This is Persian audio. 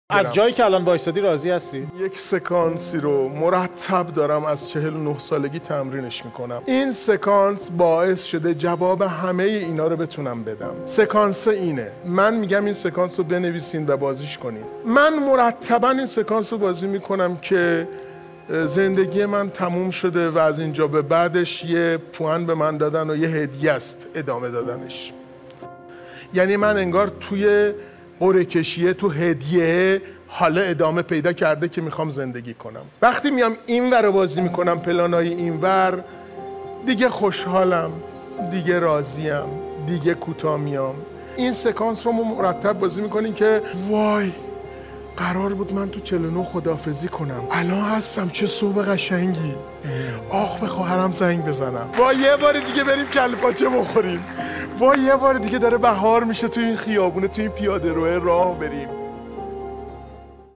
از جایی که الان وایسادی راضی هستی؟ یک سکانسی رو مرتب دارم از 49 سالگی تمرینش میکنم. این سکانس باعث شده جواب همه اینا رو بتونم بدم. سکانس اینه، من میگم این سکانس رو بنویسین و بازیش کنین. من مرتبا این سکانس رو بازی میکنم که زندگی من تموم شده و از اینجا به بعدش یه پوان به من دادن و یه هدیه است ادامه دادنش. یعنی من انگار توی قرعه کشیه، تو هدیه حالا ادامه پیدا کرده که میخوام زندگی کنم. وقتی میام اینور رو بازی میکنم، پلانای اینور، دیگه خوشحالم، دیگه راضیم، دیگه کوتاه میام. این سکانس رو ما مرتب بازی میکنیم که وای قرار بود من تو 49 خداحافظی کنم، الان هستم، چه صبح قشنگی، آخ به خواهرم زنگ بزنم، وای یه بار دیگه بریم کله پاچه بخوریم، وای یه بار دیگه داره بهار میشه تو این خیابونه، تو این پیاده روی راه بریم.